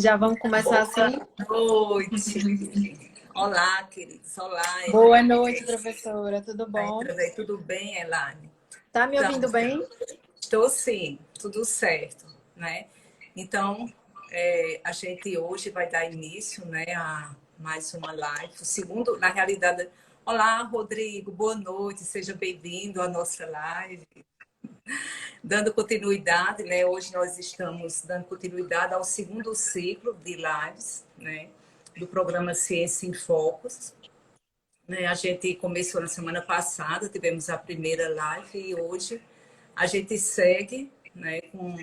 Já vamos começar assim? Boa noite. Olá, queridos. Olá, Boa Elaine. noite, professora. Tudo bom? Tudo bem, Elaine? Tá me Então, ouvindo bem? estou sim, tudo certo, né? Então, a gente hoje vai dar início, né, a mais uma live. O segundo, na realidade, olá, Rodrigo, boa noite, seja bem-vindo à nossa live. Dando continuidade, né? Hoje nós estamos dando continuidade ao segundo ciclo de lives, né? Do programa Ciência em Focos. Né? A gente começou na semana passada, tivemos a primeira live e hoje a gente segue, né, com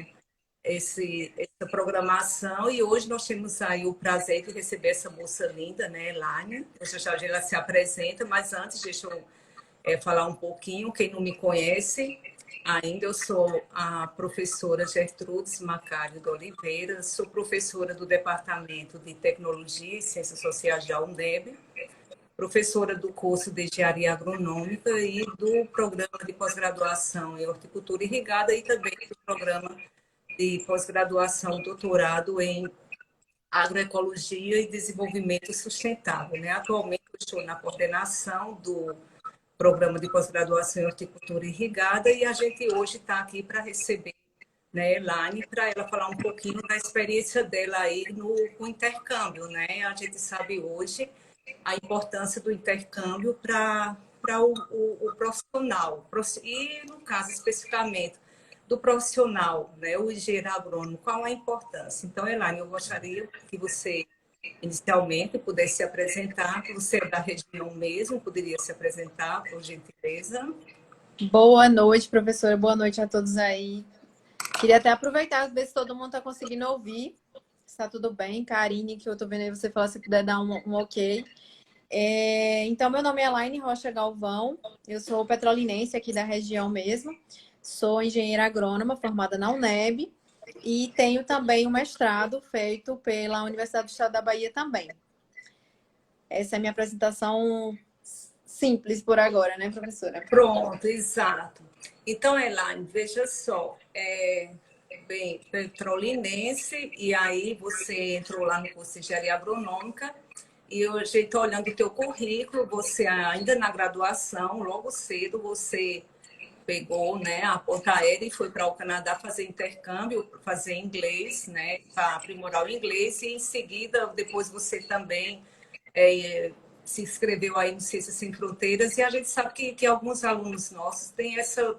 essa programação e hoje nós temos aí o prazer de receber essa moça linda, né, Elaine. Já já ela se apresenta, mas antes deixa eu falar um pouquinho. Quem não me conhece ainda, eu sou a professora Gertrudes Macário de Oliveira, sou professora do Departamento de Tecnologia e Ciências Sociais da UNEB, professora do curso de Engenharia Agronômica e do programa de pós-graduação em Horticultura Irrigada e também do programa de pós-graduação doutorado em Agroecologia e Desenvolvimento Sustentável. Né? Atualmente eu estou na coordenação do programa de pós-graduação em Horticultura Irrigada e a gente hoje está aqui para receber, né, Elaine, para ela falar um pouquinho da experiência dela aí no intercâmbio, né? A gente sabe hoje a importância do intercâmbio para o profissional. E, no caso, especificamente, do profissional, né, o engenheiro agrônomo, qual a importância? Então, Elaine, eu gostaria que você, inicialmente, pudesse se apresentar. Você é da região mesmo, poderia se apresentar, por gentileza? Boa noite, professora. Boa noite a todos aí. Queria até aproveitar, ver se todo mundo está conseguindo ouvir. Está tudo bem? Karine, que eu estou vendo aí você falar, se puder dar um ok. Então, meu nome é Elaine Rocha Galvão. Eu sou petrolinense aqui da região mesmo. Sou engenheira agrônoma formada na UNEB e tenho também um mestrado feito pela Universidade do Estado da Bahia também. Essa é a minha apresentação simples por agora, né, professora? Pronto, exato. Então, Elaine, veja só, bem, petrolinense, e aí você entrou lá no curso de engenharia agronômica, e eu estou olhando o teu currículo, você ainda na graduação, logo cedo, você pegou, né, a ponta aérea e foi para o Canadá fazer intercâmbio, fazer inglês, né, para aprimorar o inglês, e em seguida, depois você também se inscreveu aí no Ciências Sem Fronteiras, e a gente sabe que alguns alunos nossos têm essa,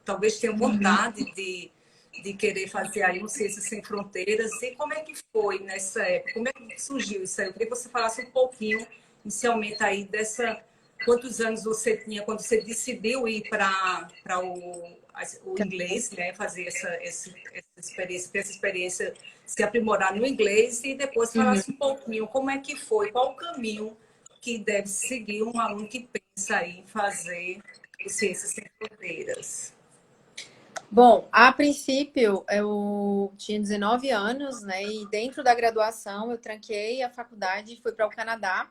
talvez tenham vontade de querer fazer aí um Ciências Sem Fronteiras. E como é que foi nessa época? Como é que surgiu isso aí? Eu queria que você falasse um pouquinho, inicialmente, aí dessa... Quantos anos você tinha quando você decidiu ir para o inglês, né? Fazer essa experiência, ter essa experiência, se aprimorar no inglês, e depois Uhum. falasse um pouquinho como é que foi, qual o caminho que deve seguir um aluno que pensa em fazer o Ciências Sem Fronteiras. Bom, a princípio eu tinha 19 anos, né? E dentro da graduação eu tranquei a faculdade e fui para o Canadá.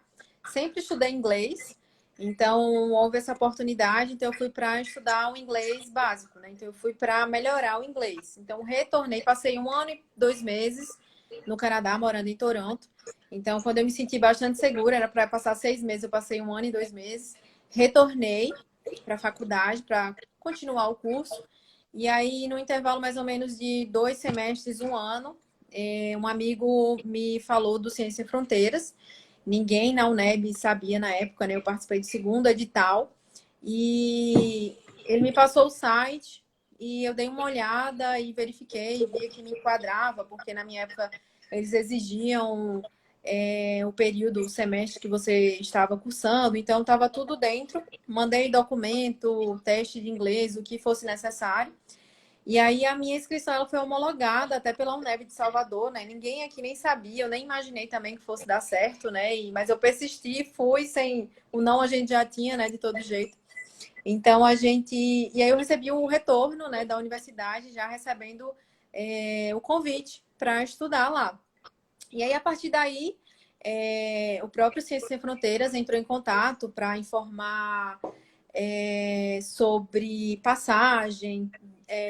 Sempre estudei inglês, então houve essa oportunidade, então eu fui para estudar o inglês básico, né? Então eu fui para melhorar o inglês. Então retornei, passei 1 ano e 2 meses no Canadá, morando em Toronto. Então, quando eu me senti bastante segura, era para passar 6 meses, eu passei 1 ano e 2 meses. Retornei para a faculdade para continuar o curso. E aí, no intervalo mais ou menos de 2 semestres, 1 ano, um amigo me falou do Ciência Sem Fronteiras. Ninguém na UNEB sabia na época, né? Eu participei do segundo edital. E ele me passou o site e eu dei uma olhada e verifiquei, via que me enquadrava, porque na minha época eles exigiam o período, o semestre que você estava cursando, então estava tudo dentro. Mandei documento, teste de inglês, o que fosse necessário. E aí a minha inscrição ela foi homologada até pela UNEB de Salvador, né? Ninguém aqui nem sabia, eu nem imaginei também que fosse dar certo, né? Mas eu persisti, fui sem o não a gente já tinha, né? De todo jeito. Então a gente, e aí eu recebi o retorno, né? Da universidade, já recebendo o convite para estudar lá. E aí, a partir daí, o próprio Ciências Sem Fronteiras entrou em contato para informar sobre passagem,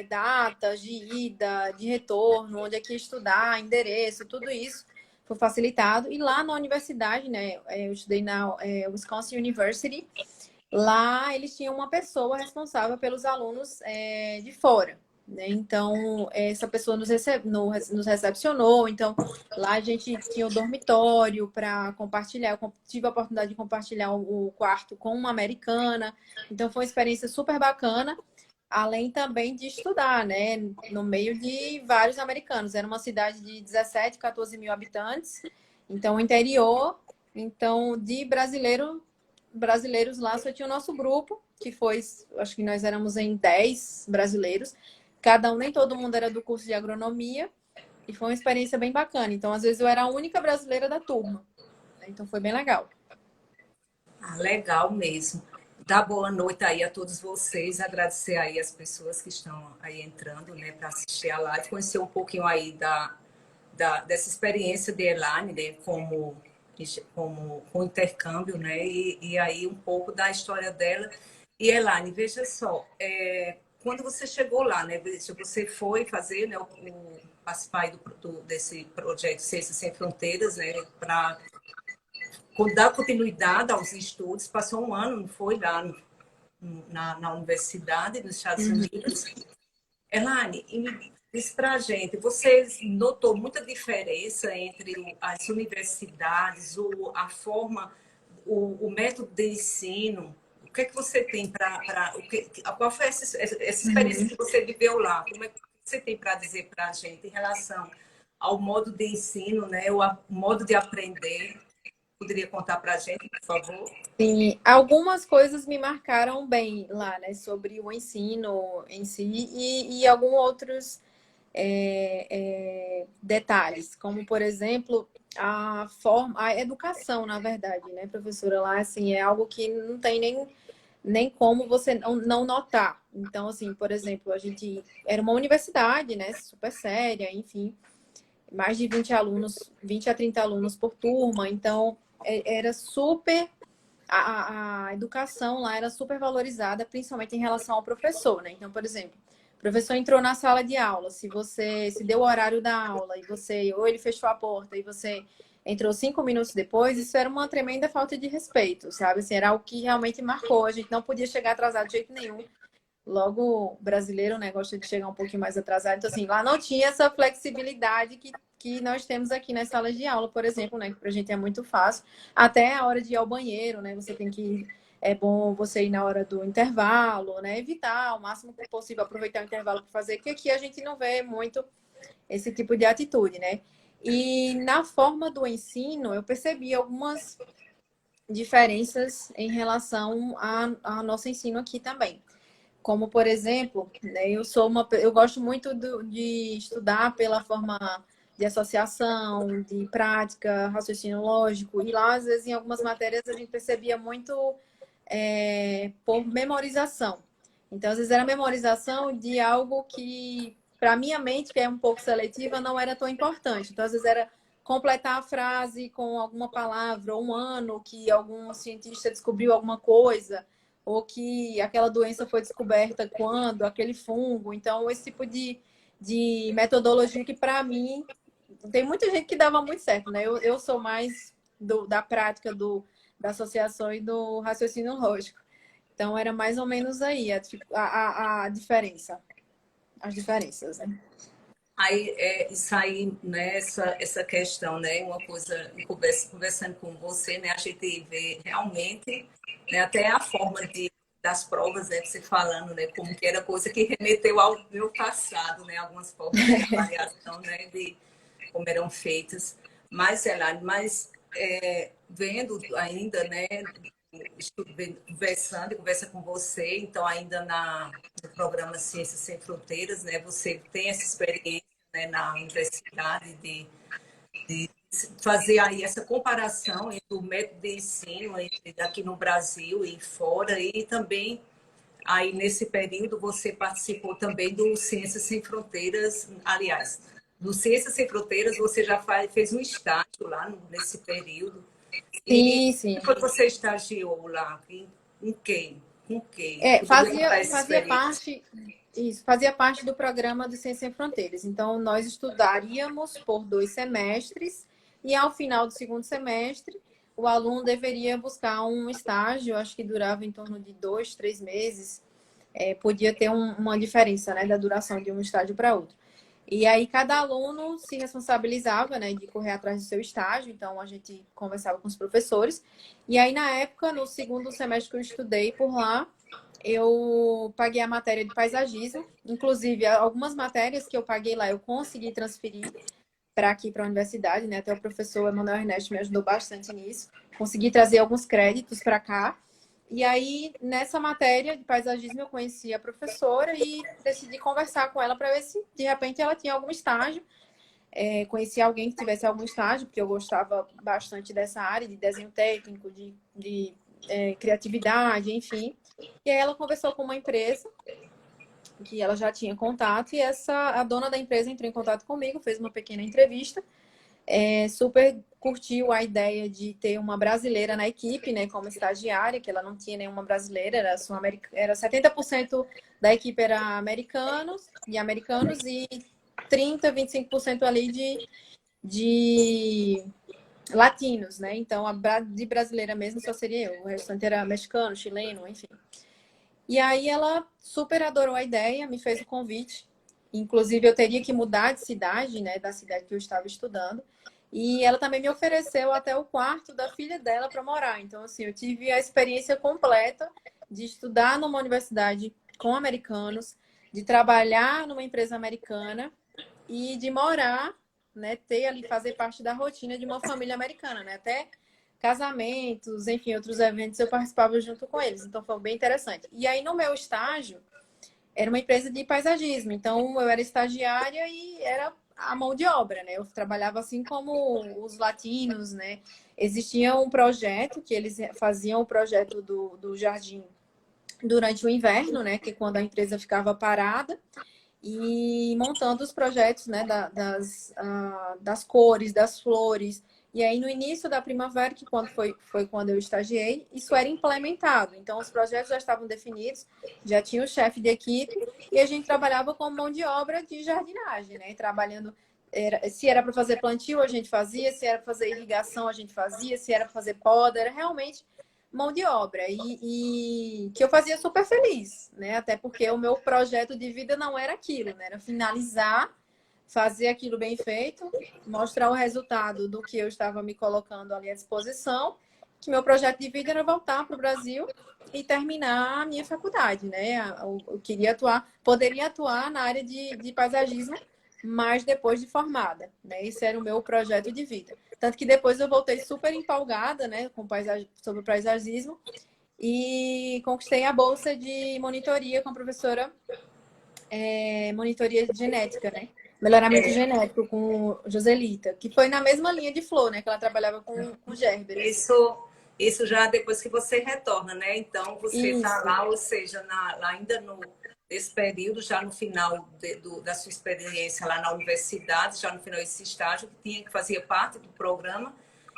datas de ida, de retorno, onde é que ia estudar, endereço, tudo isso foi facilitado. E lá na universidade, né, eu estudei na Wisconsin University, lá eles tinham uma pessoa responsável pelos alunos de fora. Né? Então, essa pessoa nos recepcionou. Então, lá a gente tinha o dormitório para compartilhar. Eu tive a oportunidade de compartilhar o quarto com uma americana. Então, foi uma experiência super bacana. Além também de estudar, né? No meio de vários americanos. Era uma cidade de 17, 14 mil habitantes. Então, interior. Então, de brasileiros lá, só tinha o nosso grupo, que foi, acho que nós éramos em 10 brasileiros. Cada um, nem todo mundo era do curso de agronomia. E foi uma experiência bem bacana. Então, às vezes, eu era a única brasileira da turma. Então, foi bem legal. Ah, legal mesmo. Dar boa noite aí a todos vocês, agradecer aí as pessoas que estão aí entrando, né, para assistir a live, conhecer um pouquinho aí dessa experiência de Elaine, né, como com intercâmbio, né, e aí um pouco da história dela. E Elaine, veja só, quando você chegou lá, né, você foi fazer, né, participar aí desse projeto Ciências Sem Fronteiras, né, para dar continuidade aos estudos, passou um ano, não foi lá na universidade dos Estados Unidos. Elaine, diz para a gente, você notou muita diferença entre as universidades, a forma, o método de ensino? O que é que você tem qual foi essa experiência que você viveu lá? Como é que você tem para dizer para a gente em relação ao modo de ensino, né, o modo de aprender? Poderia contar para a gente, por favor? Sim, algumas coisas me marcaram bem lá, né? Sobre o ensino em si e alguns outros detalhes, como, por exemplo, a educação, na verdade, né, professora, lá, assim, é algo que não tem nem como você não notar. Então, assim, por exemplo, a gente era uma universidade, né, super séria, enfim, mais de 20 alunos, 20 a 30 alunos por turma, então era super a educação lá era super valorizada, principalmente em relação ao professor, né? Então, por exemplo, o professor entrou na sala de aula, se você se deu o horário da aula e você, ou ele fechou a porta e você entrou 5 minutos depois, isso era uma tremenda falta de respeito, sabe? Assim, era o que realmente marcou. A gente não podia chegar atrasado de jeito nenhum. Logo, brasileiro, né, gosta de chegar um pouquinho mais atrasado. Então, assim, lá não tinha essa flexibilidade que nós temos aqui nas salas de aula, por exemplo, né, que pra gente é muito fácil. Até a hora de ir ao banheiro, né, você tem que... É bom você ir na hora do intervalo, né, evitar o máximo possível aproveitar o intervalo para fazer, que aqui a gente não vê muito esse tipo de atitude, né. E na forma do ensino, eu percebi algumas diferenças em relação ao nosso ensino aqui também. Como, por exemplo, né, eu gosto muito de estudar pela forma de associação, de prática, raciocínio lógico. E lá, às vezes, em algumas matérias, a gente percebia muito por memorização. Então, às vezes, era memorização de algo que, para minha mente, que é um pouco seletiva, não era tão importante. Então, às vezes, era completar a frase com alguma palavra, ou um ano que algum cientista descobriu alguma coisa, ou que aquela doença foi descoberta quando, aquele fungo. Então, esse tipo de metodologia que, para mim, tem muita gente que dava muito certo, né? Eu sou mais da prática da associação e do raciocínio lógico. Então, era mais ou menos aí a diferença, as diferenças, né? Aí, isso aí, né, essa questão, né, uma coisa, conversando com você, né, a gente vê realmente, né, até a forma das provas, né, você falando, né, como que era coisa que remeteu ao meu passado, né, algumas formas de avaliação, né, de como eram feitas. Mas, sei lá, vendo ainda, né, conversa com você, então ainda no programa Ciências Sem Fronteiras, né, você tem essa experiência, né, na universidade de fazer aí essa comparação entre o método de ensino aqui no Brasil e fora, e também Aí, nesse período, você participou também do Ciências Sem Fronteiras, aliás, do Ciências Sem Fronteiras, você já fez um estágio lá nesse período. E Sim, sim. quando você estagiou lá, com quem? Com quem? É, Poderia contar essa fazia experiência? parte, isso, fazia parte do programa do Ciência Sem Fronteiras. Então, nós estudaríamos por 2 semestres e ao final do segundo semestre, o aluno deveria buscar um estágio, acho que durava em torno de 2, 3 meses. Podia ter uma diferença, né, da duração de um estágio para outro. E aí cada aluno se responsabilizava, né, de correr atrás do seu estágio, então a gente conversava com os professores. E aí na época, no segundo semestre que eu estudei por lá, eu paguei a matéria de paisagismo, inclusive algumas matérias que eu paguei lá eu consegui transferir para aqui para a universidade, né? Até o professor Emanuel Ernesto me ajudou bastante nisso. Consegui trazer alguns créditos para cá. E aí, nessa matéria de paisagismo, eu conheci a professora e decidi conversar com ela para ver se, de repente, ela tinha algum estágio. Conheci alguém que tivesse algum estágio, porque eu gostava bastante dessa área de desenho técnico, de criatividade, enfim. E aí ela conversou com uma empresa que ela já tinha contato e a dona da empresa entrou em contato comigo, fez uma pequena entrevista, super curtiu a ideia de ter uma brasileira na equipe, né, como estagiária, que ela não tinha nenhuma brasileira, era 70% da equipe era americanos e 25% ali de latinos, né? Então, de brasileira mesmo só seria eu, o restante era mexicano, chileno, enfim. E aí ela super adorou a ideia, me fez o convite. Inclusive, eu teria que mudar de cidade, né, da cidade que eu estava estudando. E ela também me ofereceu até o quarto da filha dela para morar. Então, assim, eu tive a experiência completa de estudar numa universidade com americanos, de trabalhar numa empresa americana e de morar, né, ter ali, fazer parte da rotina de uma família americana, né? Até casamentos, enfim, outros eventos eu participava junto com eles. Então, foi bem interessante. E aí, no meu estágio, era uma empresa de paisagismo. Então, eu era estagiária e era a mão de obra, né? Eu trabalhava assim como os latinos, né? Existia um projeto que eles faziam o projeto do jardim durante o inverno, né? Que é quando a empresa ficava parada e montando os projetos, né? Das cores, das flores. E aí, no início da primavera, que foi quando eu estagiei, isso era implementado. Então, os projetos já estavam definidos, já tinha o chefe de equipe, e a gente trabalhava com mão de obra de jardinagem, né? Trabalhando, se era para fazer plantio, a gente fazia, se era para fazer irrigação, a gente fazia, se era para fazer poda, era realmente mão de obra. E que eu fazia super feliz, né? Até porque o meu projeto de vida não era aquilo, né? Era finalizar, fazer aquilo bem feito, mostrar o resultado do que eu estava me colocando ali à disposição, que meu projeto de vida era voltar para o Brasil e terminar a minha faculdade, né? Eu queria poderia atuar na área de paisagismo, mas depois de formada, né? Esse era o meu projeto de vida. Tanto que depois eu voltei super empolgada, né, sobre o paisagismo e conquistei a bolsa de monitoria com a professora, monitoria genética, né? Melhoramento genético com Joselita, que foi na mesma linha de flor, né? Que ela trabalhava com gerbera. Isso já depois que você retorna, né? Então, você está Isso, lá, ou seja, lá ainda nesse período, já no final da sua experiência lá na universidade, já no final desse estágio, que fazia parte do programa.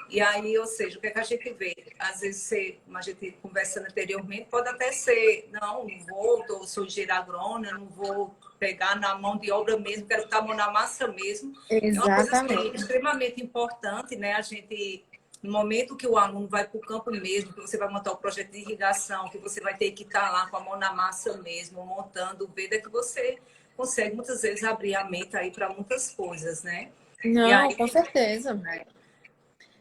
E aí, ou seja, o que é que a gente vê? Às vezes, como a gente conversando anteriormente, pode até ser, não vou, sou engenheira agrônoma, não vou pegar na mão de obra mesmo, quero estar a mão na massa mesmo. É uma coisa assim, exatamente. extremamente importante, né? A gente, no momento que o aluno vai para o campo mesmo, que você vai montar o projeto de irrigação, que você vai ter que estar lá com a mão na massa mesmo, montando, vendo, é que você consegue muitas vezes abrir a mente aí para muitas coisas, né? E Não, aí, com certeza.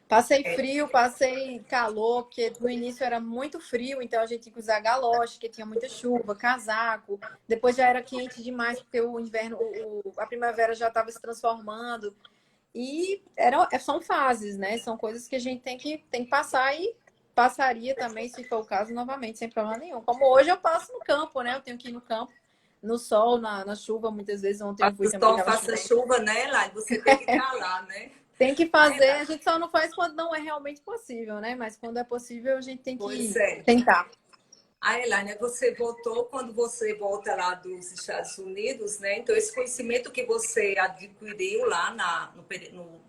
Passei frio, passei calor, porque no início era muito frio, então a gente tinha que usar galoche, porque tinha muita chuva, casaco. Depois já era quente demais, porque o inverno, a primavera já estava se transformando. E são fases, né? São coisas que a gente tem que passar e passaria também, se for o caso, novamente, sem problema nenhum. Como hoje eu passo no campo, né? Eu tenho que ir no campo, no sol, na chuva, muitas vezes. Ontem eu fui faça também, sol, estava faça chovendo. chuva, né, Lai? Você tem que estar lá, né? Tem que É, fazer, Lai? a gente só não faz quando não é realmente possível, né? Mas quando é possível, a gente tem Pois que é. tentar. A Elaine, você voltou quando você volta lá dos Estados Unidos, né? Então, esse conhecimento que você adquiriu lá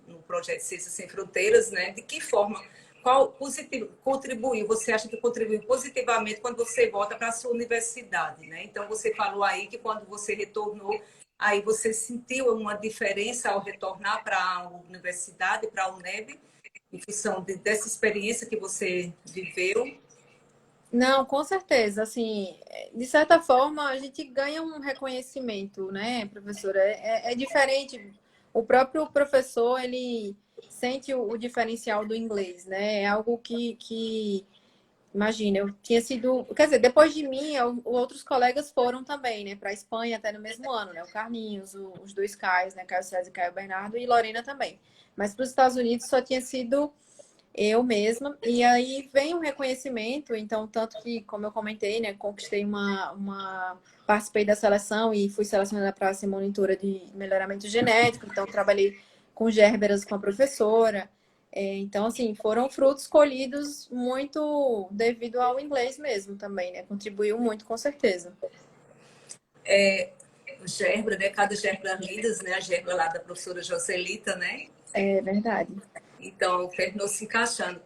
no projeto Ciências Sem Fronteiras, né? De que forma, qual positivo, contribuiu? Você acha que contribuiu positivamente quando você volta para a sua universidade, né? Então, você falou aí que quando você retornou, aí você sentiu uma diferença ao retornar para a universidade, para a UNEB, em função dessa experiência que você viveu. Não, com certeza. Assim, de certa forma, a gente ganha um reconhecimento, né, professora? É diferente. O próprio professor, ele sente o diferencial do inglês, né? É algo que, imagina, eu tinha sido. Quer dizer, depois de mim, outros colegas foram também, né, para a Espanha, até no mesmo ano, né? O Carlinhos, os dois Cais, né? Caio César e Caio Bernardo, e Lorena também. Mas para os Estados Unidos só tinha sido eu mesma, e aí vem um reconhecimento, então, tanto que, como eu comentei, né, conquistei participei da seleção e fui selecionada para ser monitora de melhoramento genético, então trabalhei com gérberas com a professora, então, assim, foram frutos colhidos muito devido ao inglês mesmo também, né, contribuiu muito, com certeza. Gerbra, né? Cada Gerbra Lidas, né? A Gerbra lá da professora Joselita, né? É verdade. Então, terminou se encaixando.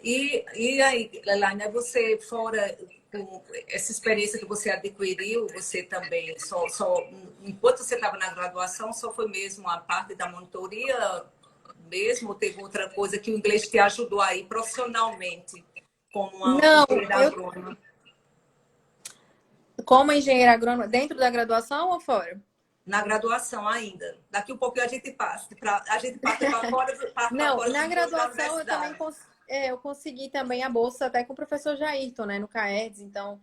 E aí, Lelaine, você fora com essa experiência que você adquiriu, você também enquanto você estava na graduação, só foi mesmo a parte da monitoria mesmo, ou teve outra coisa que o inglês te ajudou aí profissionalmente, como uma Não, engenheira agrônoma? como engenheira agrônoma, dentro da graduação ou fora? Na graduação ainda. Daqui um pouquinho a gente passa para fora, Não, fora na dos muros da graduação eu também universidade. eu consegui também a bolsa até com o professor Jairton, né, no CAERDS, então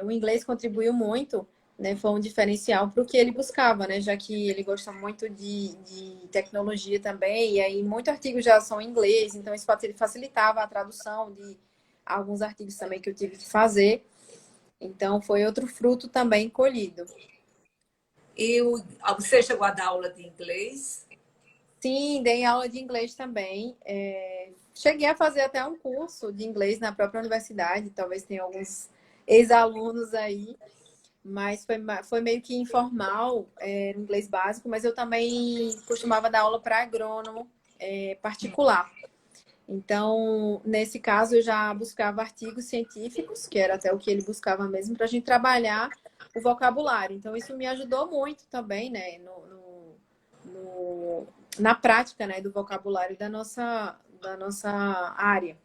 o inglês contribuiu muito, né, foi um diferencial para o que ele buscava, né, já que ele gosta muito de tecnologia também, e aí muitos artigos já são em inglês, então isso facilitava a tradução de alguns artigos também que eu tive que fazer, então foi outro fruto também colhido. E você chegou a dar aula de inglês? Sim, dei aula de inglês também. Cheguei a fazer até um curso de inglês na própria universidade, talvez tenha alguns ex-alunos aí, mas foi meio que informal, inglês básico, mas eu também costumava dar aula para agrônomo particular. Então, nesse caso, eu já buscava artigos científicos, que era até o que ele buscava mesmo, para a gente trabalhar o vocabulário. Então, isso me ajudou muito também, né, na prática, né, do vocabulário da nossa área.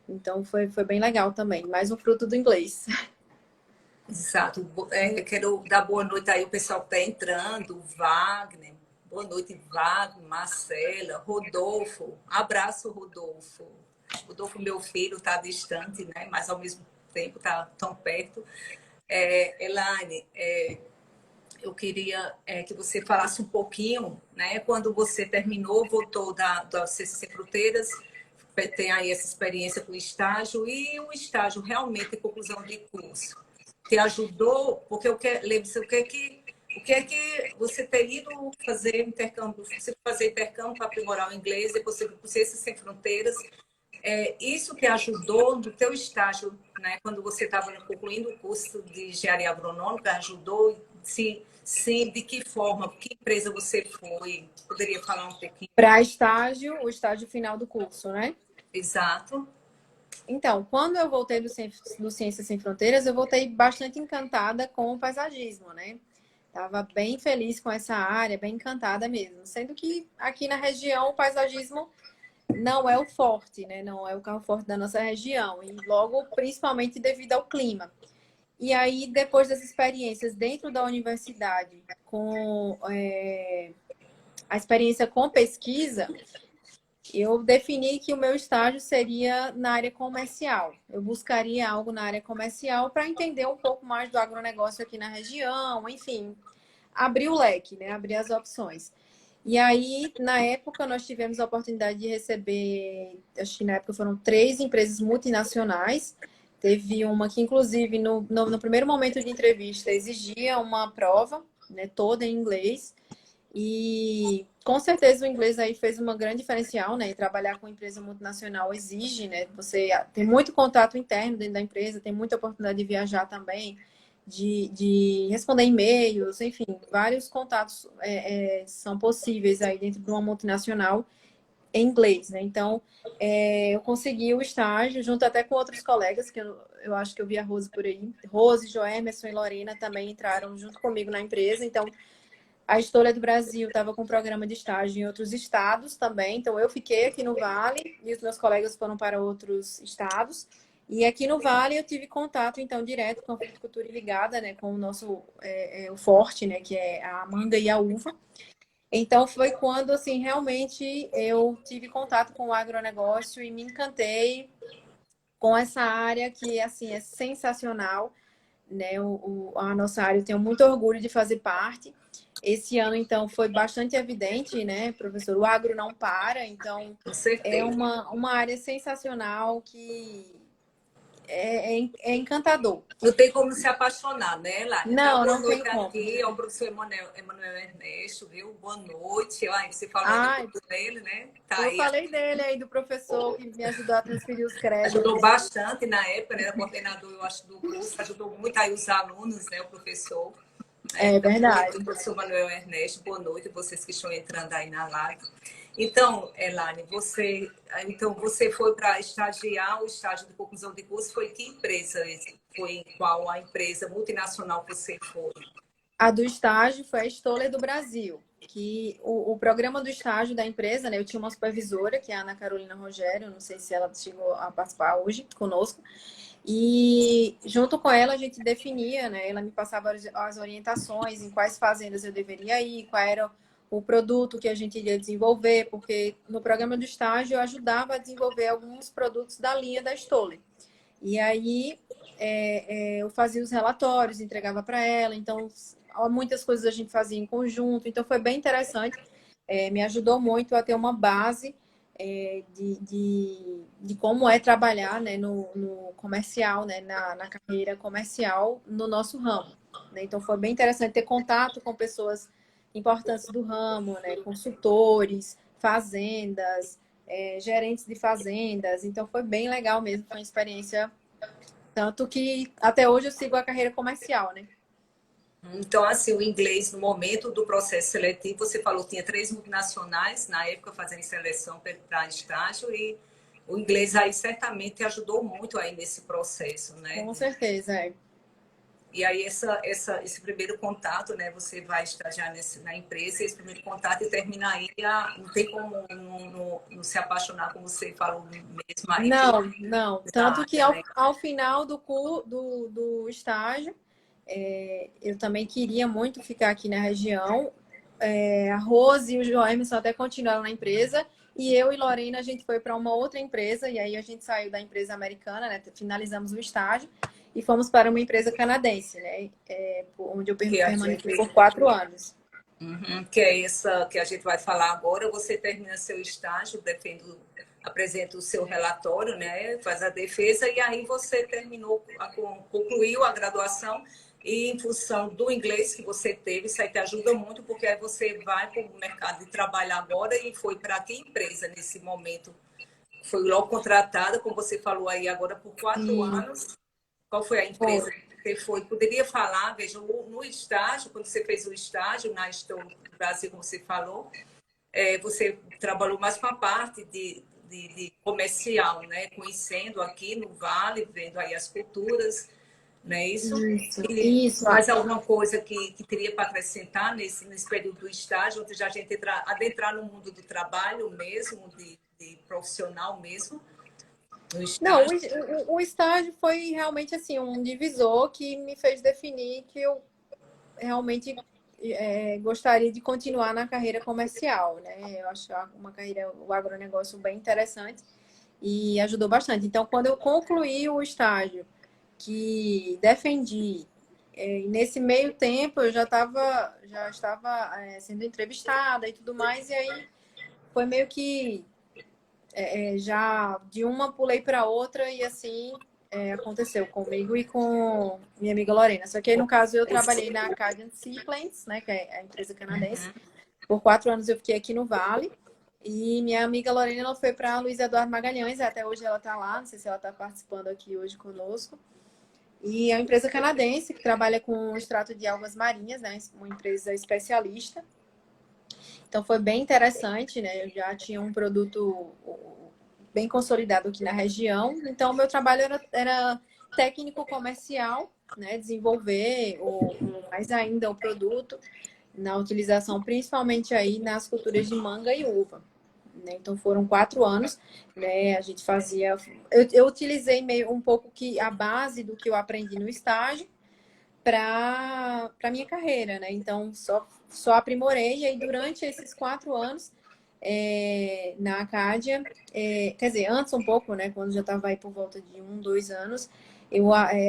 Então, foi bem legal também. Mais um fruto do inglês. Exato. Quero dar boa noite aí o pessoal que está entrando, Wagner. Boa noite, Wagner, Marcela, Rodolfo. Abraço, Rodolfo. Rodolfo, meu filho, está distante, né? Mas ao mesmo tempo está tão perto. Elaine, eu queria que você falasse um pouquinho, né? Quando você terminou, voltou da Ciências Sem Fronteiras, tem aí essa experiência com o estágio, e o estágio realmente em conclusão de curso te ajudou? Porque lembre-se, o que é que você ter ido fazer intercâmbio, você fazer intercâmbio para aprimorar o inglês, depois você por Ciências Sem Fronteiras, isso te ajudou no teu estágio, né? Quando você estava concluindo o curso de engenharia agronômica, ajudou? Se sim, de que forma? Que empresa você foi? Poderia falar um pouquinho? Para estágio, o estágio final do curso, né? Exato. Então, quando eu voltei do Ciências Sem Fronteiras, eu voltei bastante encantada com o paisagismo, né? Tava bem feliz com essa área, bem encantada mesmo. Sendo que aqui na região o paisagismo não é o forte, né? Não é o carro forte da nossa região. E logo, principalmente devido ao clima. E aí, depois das experiências dentro da universidade, com a experiência com pesquisa, eu defini que o meu estágio seria na área comercial. Eu buscaria algo na área comercial para entender um pouco mais do agronegócio aqui na região, enfim, abrir o leque, né? Abrir as opções. E aí, na época, nós tivemos a oportunidade de receber, acho que na época foram 3 empresas multinacionais. Teve uma que, inclusive, no primeiro momento de entrevista, exigia uma prova, né, toda em inglês. E Com certeza o inglês aí fez uma grande diferencial, né? E trabalhar com empresa multinacional exige, né? Você tem muito contato interno dentro da empresa, tem muita oportunidade de viajar também, de responder e-mails, enfim, vários contatos são possíveis aí dentro de uma multinacional em inglês, né? Então, eu consegui o estágio junto até com outros colegas, que eu acho que eu vi a Rose por aí. Rose, Joemerson e Lorena também entraram junto comigo na empresa, então a Estônia do Brasil estava com um programa de estágio em outros estados também. Então, eu fiquei aqui no Vale e os meus colegas foram para outros estados. E aqui no Vale eu tive contato, então, direto com a fruticultura irrigada, né? Com o nosso, o forte, né? Que é a manga e a uva. Então, foi quando, assim, realmente eu tive contato com o agronegócio e me encantei com essa área que, assim, é sensacional, né? A nossa área, eu tenho muito orgulho de fazer parte. Esse ano, então, foi bastante evidente, né, professor? O agro não para, então Com é certeza. uma área sensacional que é encantador. Não tem como se apaixonar, né, Lani? Dá Não, boa não tem noite como. aqui ao professor Emanuel Ernesto, viu? Boa noite. Ai, você falou ainda Ai, dele, né? Tá eu aí. falei dele aí, do professor que me ajudou a transferir os créditos. Ajudou bastante na época, né? Era coordenador, eu acho, do curso, ajudou muito aí os alunos, né? O professor. É Então, verdade. o professor Manuel Ernesto, boa noite, vocês que estão entrando aí na live. Então, Elane, você foi para estagiar, o estágio de conclusão de curso foi que empresa? Foi em qual a empresa multinacional que você foi? A do estágio foi a Stoller do Brasil, que o programa do estágio da empresa, né? Eu tinha uma supervisora, que é a Ana Carolina Rogério, não sei se ela chegou a participar hoje conosco, e junto com ela a gente definia, né? Ela me passava as orientações em quais fazendas eu deveria ir, qual era o produto que a gente iria desenvolver, porque no programa do estágio eu ajudava a desenvolver alguns produtos da linha da Stoller. E aí eu fazia os relatórios, entregava para ela, então muitas coisas a gente fazia em conjunto, então foi bem interessante, me ajudou muito a ter uma base de como é trabalhar, né, no comercial, né, na carreira comercial no nosso ramo. Né? Então foi bem interessante ter contato com pessoas importantes do ramo, né, consultores, fazendas, gerentes de fazendas, então foi bem legal mesmo, foi uma experiência tanto que até hoje eu sigo a carreira comercial, né? Então, assim, o inglês, no momento do processo seletivo, você falou que tinha 3 multinacionais, na época, fazendo seleção para estágio, e o inglês aí certamente ajudou muito aí nesse processo, né? Com certeza, é. E aí, esse primeiro contato, né? Você vai estagiar na empresa, esse primeiro contato e termina aí, não tem como não se apaixonar, como você falou mesmo aí, Não, não. da Tanto que área, né? ao final do estágio, eu também queria muito ficar aqui na região. A Rose e o Joemerson até continuaram na empresa. E eu e Lorena, a gente foi para uma outra empresa. E aí a gente saiu da empresa americana, né? Finalizamos o estágio e fomos para uma empresa canadense, né? Onde eu Que a permaneci gente por 4 anos. Uhum, que é essa que a gente vai falar agora. Você termina seu estágio, apresenta o seu relatório, né? Faz a defesa e aí você concluiu a graduação e em função do inglês que você teve, isso aí te ajuda muito porque aí você vai para o mercado de trabalho agora e foi para que empresa nesse momento? Foi logo contratada, como você falou aí agora, por 4 anos. Qual foi a Foi. empresa que você foi? Poderia falar, veja, no estágio, quando você fez o estágio na Estou do Brasil, como você falou, você trabalhou mais com a parte de comercial, né? Conhecendo aqui no Vale, vendo aí as culturas, né? E Isso. mais alguma coisa que teria para acrescentar nesse período do estágio, onde já a gente adentrar no mundo do trabalho mesmo, de profissional mesmo, no Não, estágio? o estágio foi realmente assim um divisor que me fez definir que eu realmente gostaria de continuar na carreira comercial, né? Eu acho uma carreira, o agronegócio bem interessante e ajudou bastante. Então, quando eu concluí o estágio que defendi, nesse meio tempo eu já estava sendo entrevistada e tudo mais, e aí foi meio que já de uma pulei para outra e assim aconteceu comigo e com minha amiga Lorena. Só que aí, no caso, eu trabalhei na Acadian Seaplants, né, que é a empresa canadense, Por 4 anos eu fiquei aqui no Vale. E minha amiga Lorena, ela foi para Luiz Eduardo Magalhães, até hoje ela está lá, não sei se ela está participando aqui hoje conosco. E é uma empresa canadense que trabalha com extrato de algas marinhas, né? Uma empresa especialista. Então foi bem interessante, né? Eu já tinha um produto bem consolidado aqui na região. Então, meu trabalho era técnico comercial, né? Desenvolver mais ainda o produto na utilização, principalmente aí nas culturas de manga e uva. Né? Então foram 4 anos, né? A gente fazia. Eu utilizei meio um pouco que a base do que eu aprendi no estágio para minha carreira, né? Então só aprimorei. E aí, durante esses 4 anos na Acádia, quer dizer, antes um pouco, né? Quando já estava aí por volta de 1, 2 anos, eu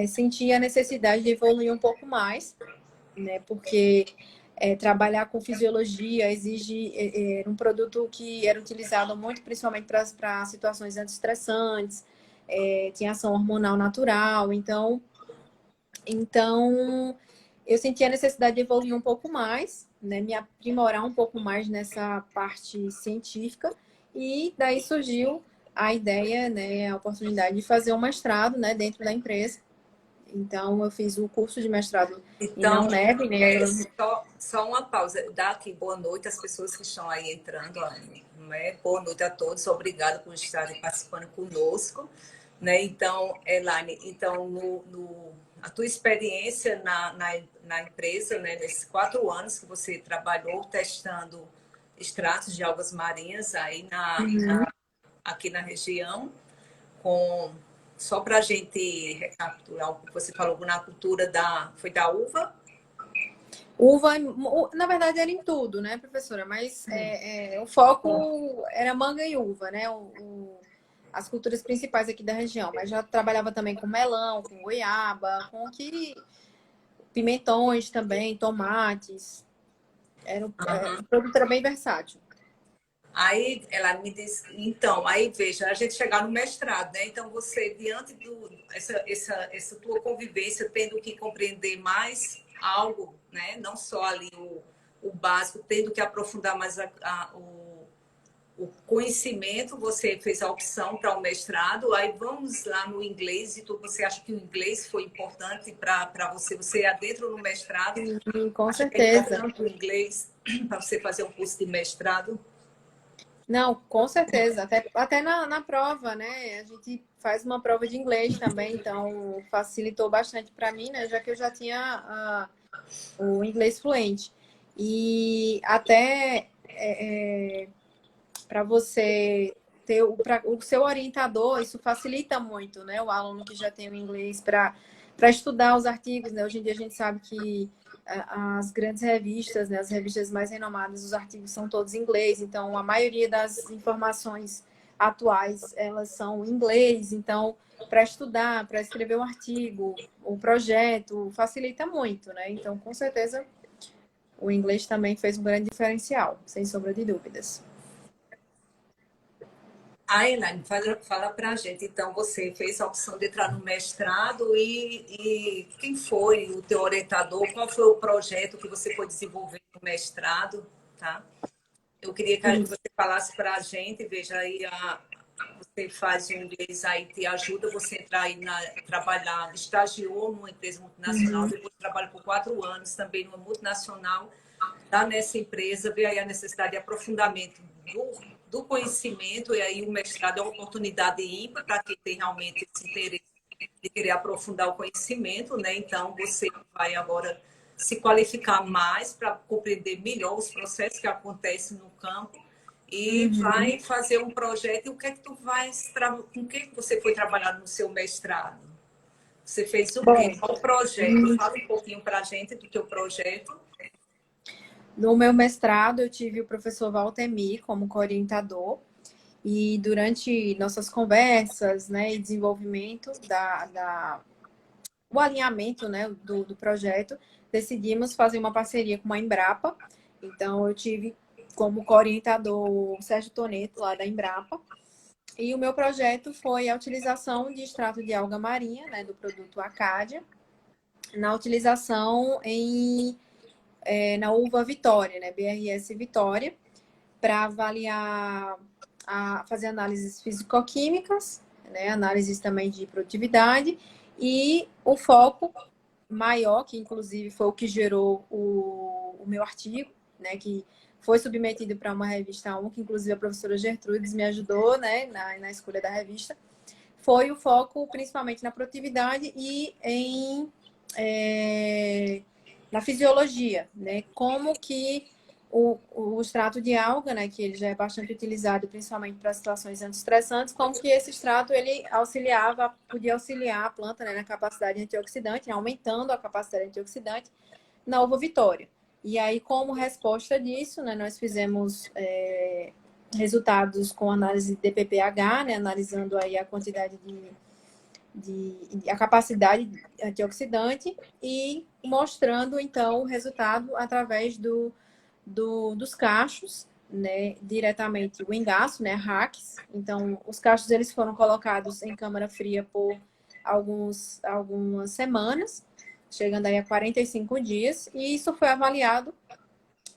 senti a necessidade de evoluir um pouco mais, né? Porque trabalhar com fisiologia exige um produto que era utilizado muito, principalmente para situações antiestressantes, tinha ação hormonal natural, então eu senti a necessidade de evoluir um pouco mais, né, me aprimorar um pouco mais nessa parte científica, e daí surgiu a ideia, né, a oportunidade de fazer um mestrado, né, dentro da empresa. Então, eu fiz o curso de mestrado na Então, UNEB, né? só uma pausa. Dá aqui boa noite às pessoas que estão aí entrando. Né? Boa noite a todos. Obrigada por estarem participando conosco. Né? Então, Elaine, então, a tua experiência na empresa, né? Nesses 4 anos que você trabalhou testando extratos de algas marinhas aí aqui na região, com só para a gente recapitular o que você falou na cultura foi da uva. Uva, na verdade, era em tudo, né, professora? Mas o foco era manga e uva, né? As culturas principais aqui da região. Mas já trabalhava também com melão, com goiaba, pimentões também, tomates. O produto era bem versátil. Aí ela me disse, então, aí veja, a gente chegar no mestrado, né? Então você, diante essa tua convivência, tendo que compreender mais algo, né? Não só ali o básico, tendo que aprofundar mais o conhecimento, você fez a opção para o mestrado. Aí vamos lá no inglês, e você acha que o inglês foi importante para você? Você adentra no mestrado, Sim, com acha que é certeza. importante o inglês para você fazer um curso de mestrado? Não, com certeza. Até na prova, né? A gente faz uma prova de inglês também, então facilitou bastante para mim, né? Já que eu já tinha o inglês fluente. E até para você ter o seu orientador, isso facilita muito, né? O aluno que já tem o inglês para estudar os artigos, né? Hoje em dia a gente sabe que as grandes revistas, né, as revistas mais renomadas, os artigos são todos em inglês, então a maioria das informações atuais, elas são em inglês, então para estudar, para escrever um artigo, um projeto, facilita muito, né? Então, com certeza, o inglês também fez um grande diferencial, sem sombra de dúvidas. A Elaine, fala para a gente, então, você fez a opção de entrar no mestrado e quem foi o teu orientador? Qual foi o projeto que você foi desenvolver no mestrado? Tá? Eu queria que você falasse para a gente, veja aí, você faz o inglês aí, te ajuda você a entrar aí trabalhar, estagiou numa empresa multinacional, depois trabalha por 4 anos também numa multinacional, está nessa empresa, vê aí a necessidade de aprofundamento do conhecimento, e aí o mestrado é uma oportunidade ímpar para quem tem realmente esse interesse de querer aprofundar o conhecimento, né? Então, você vai agora se qualificar mais para compreender melhor os processos que acontecem no campo e vai fazer um projeto. E o que é que com o que você foi trabalhar no seu mestrado? Você fez o quê? Qual o projeto? Fala um pouquinho para a gente do teu projeto. No meu mestrado, eu tive o professor Valtemir como co-orientador, e durante nossas conversas, né, e desenvolvimento o alinhamento, né, do projeto, decidimos fazer uma parceria com a Embrapa. Então, eu tive como co-orientador o Sérgio Toneto, lá da Embrapa, e o meu projeto foi a utilização de extrato de alga marinha, né, do produto Acádia, na utilização em na uva Vitória, né? BRS Vitória, para avaliar, fazer análises físico-químicas, né? Análises também de produtividade, e o foco maior, que inclusive foi o que gerou o meu artigo, né? Que foi submetido para uma revista 1, que inclusive a professora Gertrudes me ajudou, né? Na escolha da revista. Foi o foco principalmente na produtividade e na fisiologia, né? Como que o extrato de alga, né, que ele já é bastante utilizado principalmente para situações antiestressantes, como que esse extrato ele podia auxiliar a planta, né, na capacidade antioxidante, né, aumentando a capacidade antioxidante na uva Vitória. E aí, como resposta disso, né, nós fizemos resultados com análise de DPPH, né, analisando aí a quantidade a capacidade antioxidante e mostrando, então, o resultado através dos cachos, né, diretamente o engaço, né, racks. Então, os cachos eles foram colocados em câmara fria por algumas semanas, chegando aí a 45 dias, e isso foi avaliado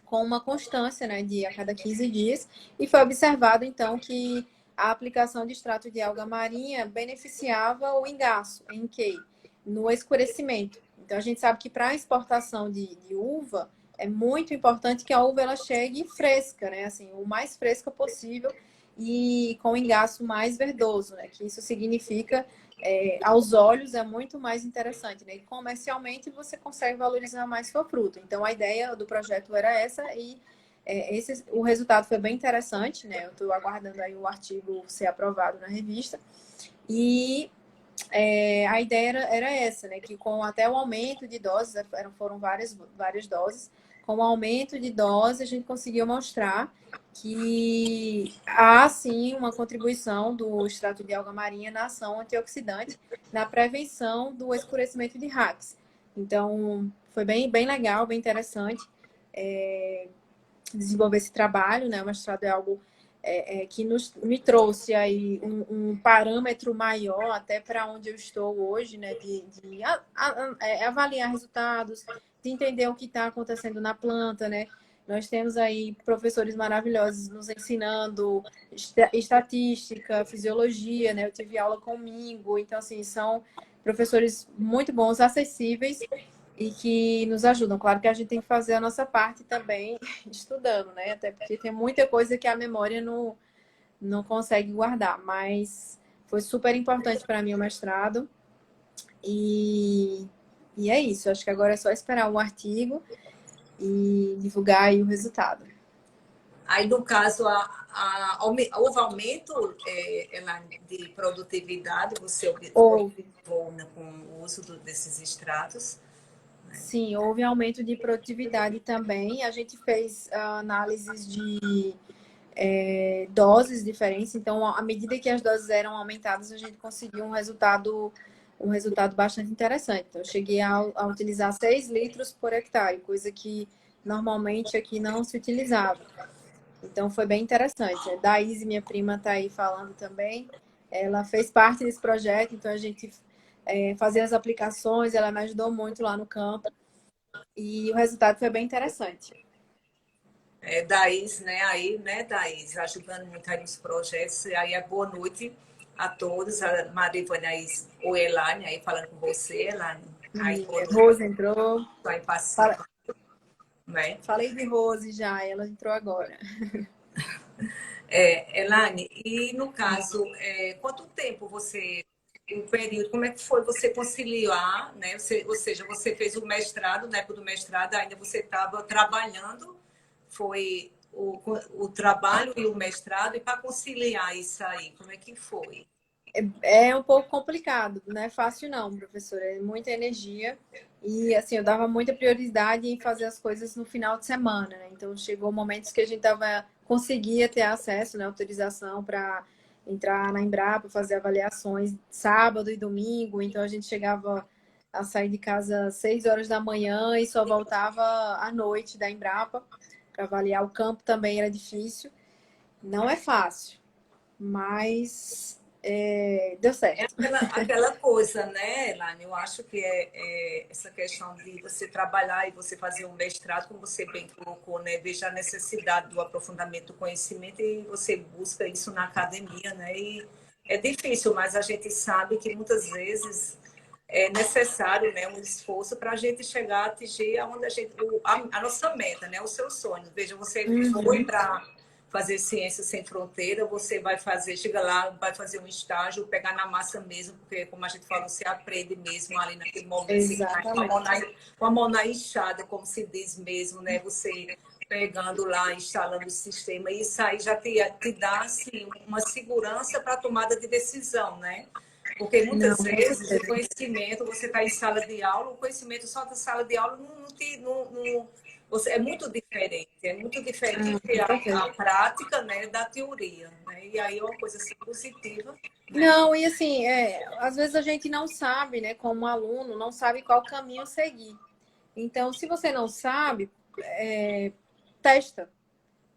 com uma constância, né, de a cada 15 dias, e foi observado, então, que a aplicação de extrato de alga marinha beneficiava o engaço, em que? No escurecimento. Então, a gente sabe que para a exportação de uva, é muito importante que a uva ela chegue fresca, né, assim, o mais fresca possível e com o engaço mais verdoso, né, que isso significa aos olhos é muito mais interessante, né? E comercialmente você consegue valorizar mais sua fruta. Então a ideia do projeto era essa e o resultado foi bem interessante, né? Eu estou aguardando aí o artigo ser aprovado na revista. E a ideia era essa, né? Que com até o aumento de doses, foram várias doses, com o aumento de dose a gente conseguiu mostrar que há sim uma contribuição do extrato de alga marinha na ação antioxidante, na prevenção do escurecimento de racks. Então, foi bem legal, bem interessante desenvolver esse trabalho, né? O mestrado é algo que me trouxe aí um parâmetro maior até para onde eu estou hoje, né? De avaliar resultados, de entender o que está acontecendo na planta, né? Nós temos aí professores maravilhosos nos ensinando estatística, fisiologia, né? Eu tive aula com o Mingo, então, assim, são professores muito bons, acessíveis e que nos ajudam. Claro que a gente tem que fazer a nossa parte também estudando, né? Até porque tem muita coisa que a memória não consegue guardar, mas foi super importante para mim o mestrado e é isso. Acho que agora é só esperar o artigo e divulgar aí o resultado. Aí, no caso, houve aumento de produtividade, você Houve. observou, né, com o uso desses extratos? Sim, houve aumento de produtividade também. A gente fez análises de doses diferentes. Então, à medida que as doses eram aumentadas, a gente conseguiu um resultado bastante interessante. Então, eu cheguei a utilizar 6 litros por hectare, coisa que normalmente aqui não se utilizava. Então, foi bem interessante. A Daíse, minha prima, está aí falando também. Ela fez parte desse projeto, então a gente fazia as aplicações, ela me ajudou muito lá no campo. E o resultado foi bem interessante. Daís, né? Aí, né, Daís, ajudando muito aí nos projetos. E aí, boa noite a todos. A Maria Ivone aí, ou Elane, aí falando com você, Elane. Aí, boa noite. Rose entrou. Estou impaciente, né? Falei de Rose já, ela entrou agora. Elane, e no caso, quanto tempo o período, como é que foi você conciliar, né? Ou seja, você fez o mestrado, na época do mestrado ainda você estava trabalhando, foi o trabalho e o mestrado, e para conciliar isso aí, como é que foi? É um pouco complicado, não é fácil não, professora. É muita energia. E assim, eu dava muita prioridade em fazer as coisas no final de semana, né? Então chegou momentos que a gente conseguia ter acesso, né, autorização para entrar na Embrapa, fazer avaliações sábado e domingo. Então a gente chegava a sair de casa às 6 horas da manhã e só voltava à noite da Embrapa para avaliar. O campo também era difícil. Não é fácil, mas deu É certo. aquela coisa, né, Elaine? Eu acho que essa questão de você trabalhar e você fazer um mestrado, como você bem colocou, né? Veja a necessidade do aprofundamento do conhecimento e você busca isso na academia, né? E é difícil, mas a gente sabe que muitas vezes é necessário, né, um esforço para a gente chegar a atingir aonde a nossa meta, né? O seu sonho. Veja, você foi Uhum. para fazer Ciência Sem Fronteira, você vai fazer, chega lá, vai fazer um estágio, pegar na massa mesmo, porque, como a gente falou, você aprende mesmo ali naquele momento, você tá Exatamente. com a mão na enxada, como se diz mesmo, né? Você pegando lá, instalando o sistema, e isso aí já te dá, assim, uma segurança para a tomada de decisão, né? Porque Não, muitas com vezes o certeza. conhecimento, você está em sala de aula, o conhecimento só da sala de aula é muito Ah, diferente com certeza. a prática, né, da teoria, né? E aí é uma coisa assim, positiva, né? Não, e assim, às vezes a gente não sabe, né, como aluno, não sabe qual caminho seguir. Então, se você não sabe, testa,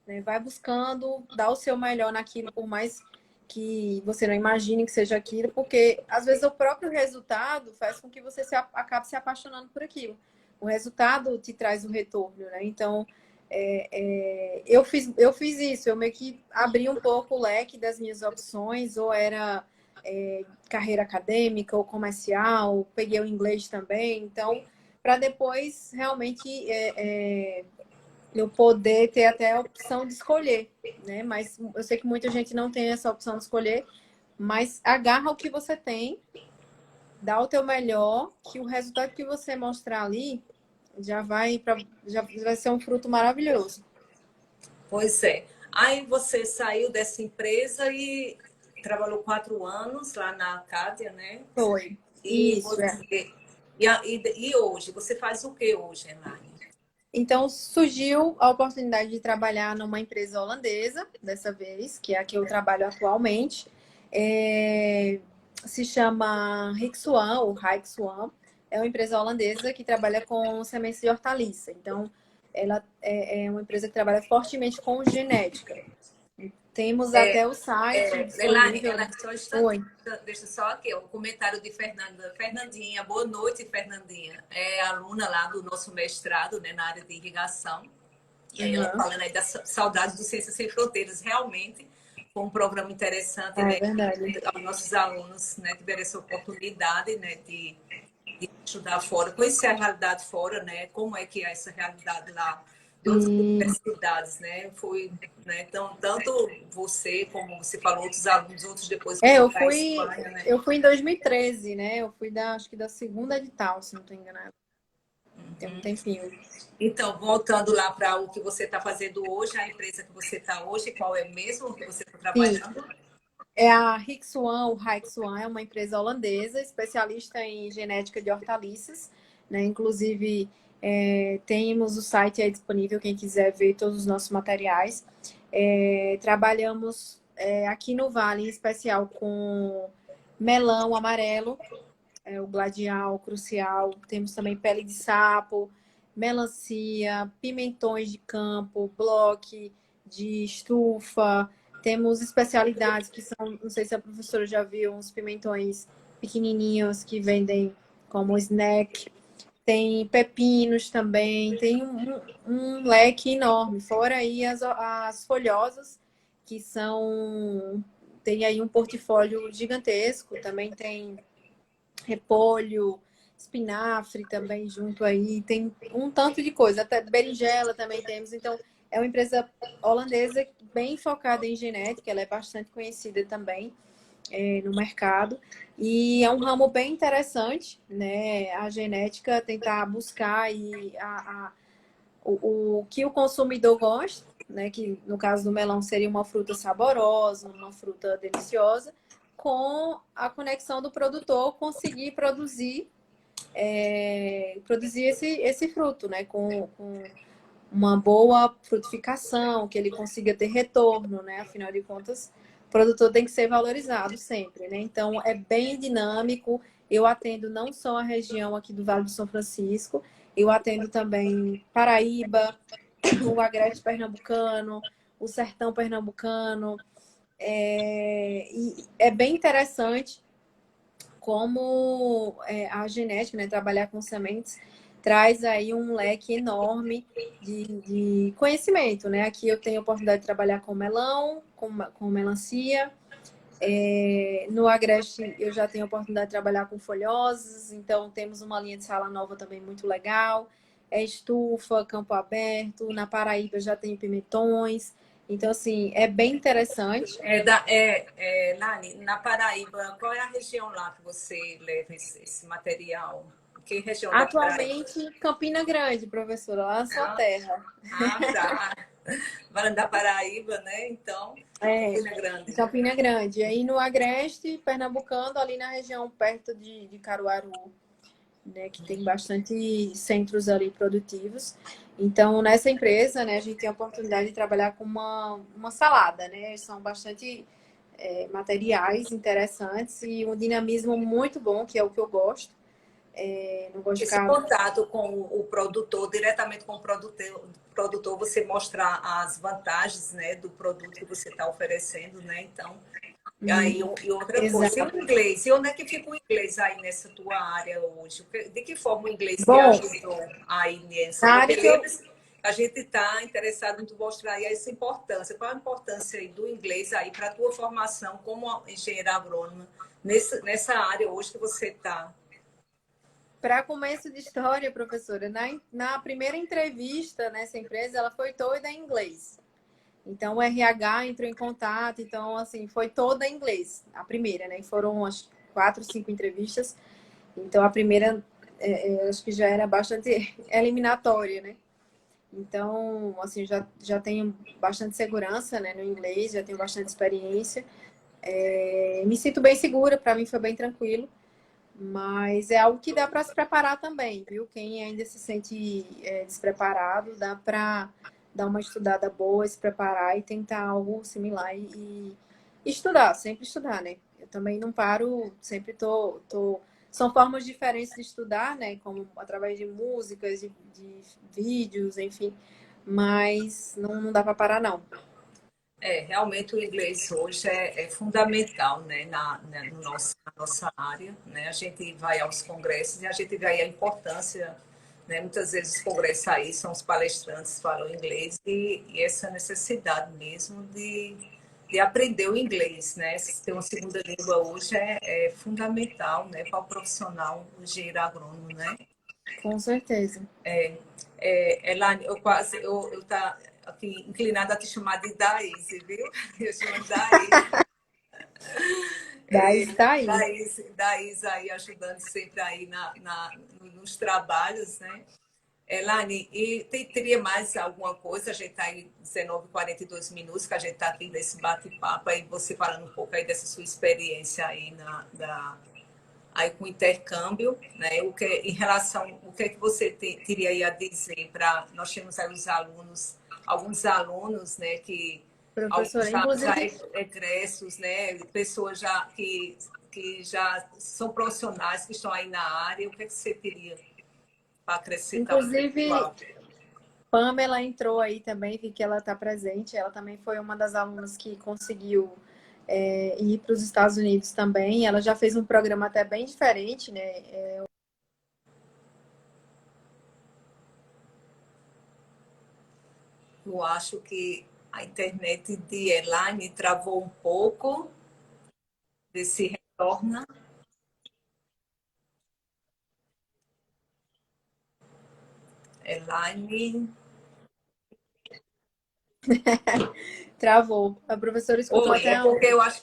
né? Vai buscando, dá o seu melhor naquilo, por mais que você não imagine que seja aquilo, porque às vezes o próprio resultado faz com que você acabe se apaixonando por aquilo. O resultado te traz o retorno, né? Então, eu fiz isso, eu meio que abri um pouco o leque das minhas opções, ou era carreira acadêmica ou comercial, peguei o inglês também, então, para depois realmente eu poder ter até a opção de escolher, né? Mas eu sei que muita gente não tem essa opção de escolher, mas agarra o que você tem, dá o teu melhor, que o resultado que você mostrar ali já vai ser um fruto maravilhoso. Pois é. Aí você saiu dessa empresa e trabalhou 4 anos lá na Acádia, né? Foi. E Isso, é. você e hoje, você faz o que hoje, Elaine? Então surgiu a oportunidade de trabalhar numa empresa holandesa, dessa vez, que é a que eu trabalho atualmente. É, se chama Rixuan, ou Rijkswan. É uma empresa holandesa que trabalha com sementes de hortaliça. Então, ela é uma empresa que trabalha fortemente com genética. Temos até o site disponível. Elaine, só um Oi. instantinho, deixa só aqui, o comentário de Fernanda. Fernandinha, boa noite, Fernandinha. É aluna lá do nosso mestrado, né, na área de irrigação. E aí ela Uhum. falando aí das saudades do Ciências Sem Fronteiras. Realmente foi um programa interessante, É né? verdade. Os nossos alunos, né, tiveram essa oportunidade, né, de estudar fora, conhecer a realidade fora, né? Como é que é essa realidade lá de outras E universidades, né? Foi, né? Então, tanto você, como você falou, outros alunos, outros depois foram para a Espanha, né? eu fui em 2013, né? Eu fui acho que da segunda edital, se não estou enganada. Tem um tempinho. Então, voltando lá para o que você está fazendo hoje, a empresa que você está hoje, qual é mesmo que você está Sim, trabalhando? é a Rixuan, o Rijkswan é uma empresa holandesa, especialista em genética de hortaliças, né? Inclusive, temos o site aí disponível, quem quiser ver todos os nossos materiais. Trabalhamos aqui no Vale, em especial, com melão amarelo, o gladial, o crucial. Temos também pele de sapo, melancia, pimentões de campo, bloque de estufa. Temos especialidades que são, não sei se a professora já viu, uns pimentões pequenininhos que vendem como snack. Tem pepinos também, tem um leque enorme. Fora aí as folhosas, que são. Tem aí um portfólio gigantesco. Também tem repolho, espinafre também junto aí, tem um tanto de coisa, até berinjela também temos. Então, é uma empresa holandesa bem focada em genética, ela é bastante conhecida também no mercado. E é um ramo bem interessante, né? A genética, tentar buscar aí o que o consumidor gosta, né? Que no caso do melão seria uma fruta saborosa, uma fruta deliciosa, com a conexão do produtor conseguir produzir esse fruto, né? Com uma boa frutificação, que ele consiga ter retorno, né? Afinal de contas, o produtor tem que ser valorizado sempre, né? Então, é bem dinâmico. Eu atendo não só a região aqui do Vale do São Francisco, eu atendo também Paraíba, o Agreste Pernambucano, o Sertão Pernambucano, E é bem interessante como a genética, né, trabalhar com sementes, traz aí um leque enorme de conhecimento, né? Aqui eu tenho a oportunidade de trabalhar com melão, com melancia. No Agreste eu já tenho a oportunidade de trabalhar com folhosas, então temos uma linha de sala nova também muito legal. Estufa, campo aberto. Na Paraíba eu já tenho pimentões. Então, assim, é bem interessante. Lani, na Paraíba, qual é a região lá que você leva esse material? Que região da Paraíba? Atualmente, Campina Grande, professora, lá na sua Ah, terra. tá. Falando da Paraíba, né? Então, É, Campina Grande. Campina Grande. E aí no Agreste, Pernambucano, ali na região perto de Caruaru, né, que tem bastante centros ali produtivos. Então, nessa empresa, né, a gente tem a oportunidade de trabalhar com uma salada, né? São bastante materiais interessantes e um dinamismo muito bom, que é o que eu gosto. Não gosto de Esse ficar. contato com o produtor, diretamente com o produtor, você mostrar as vantagens, né, do produto que você está oferecendo, né? Então, aí, e outra coisa, e Exato. o inglês? E onde é que fica o inglês aí nessa tua área hoje? De que forma o inglês te Bom, ajudou aí nessa? na Porque área que eu. a gente está interessado em tu mostrar aí essa importância. Qual a importância aí do inglês aí para a tua formação como engenheira agrônoma nessa área hoje que você está? Para começo de história, professora, na primeira entrevista nessa empresa, ela foi toda em inglês. Então, o RH entrou em contato, então, assim, foi toda em inglês. A primeira, né? Foram umas 4, 5 entrevistas. Então, a primeira, acho que já era bastante eliminatória, né? Então, assim, já tenho bastante segurança, né, no inglês, já tenho bastante experiência. Me sinto bem segura, para mim foi bem tranquilo. Mas é algo que dá para se preparar também, viu? Quem ainda se sente despreparado, dá para dar uma estudada boa, se preparar e tentar algo similar e estudar, sempre estudar, né? Eu também não paro, sempre tô. São formas diferentes de estudar, né? Como através de músicas, de vídeos, enfim. Mas não dá para parar, não. Realmente o inglês hoje é fundamental, né, na nossa área, né? A gente vai aos congressos e a gente vê aí a importância, né? Muitas vezes os congressos aí são os palestrantes falam inglês e essa necessidade mesmo de aprender o inglês, né? Ter uma segunda língua hoje é fundamental, né, para o profissional, o engenheiro agrônomo, né? Com certeza. Elane, eu tá aqui inclinada a te chamar de Daíse, viu? Eu chamo de Daíse. Daí está aí. Daíse aí ajudando sempre aí nos trabalhos, né? Elane, e teria mais alguma coisa? A gente está aí 19h42 minutos, que a gente está aqui nesse bate-papo, aí você falando um pouco aí dessa sua experiência aí aí com intercâmbio, né? Em relação, o que é que você teria aí a dizer para nós temos aí alguns alunos, né, que alguns Professora, já inclusive, egressos, né, pessoas já que já são profissionais que estão aí na área, o que é que você teria para acrescentar para o inclusive pessoal? Pamela entrou aí também, vi que ela está presente. Ela também foi uma das alunas que conseguiu ir para os Estados Unidos também. Ela já fez um programa até bem diferente, né? Eu acho que a internet de Elaine travou um pouco desse retorno. Elaine. Travou. A professora escutou Oi, até é porque eu acho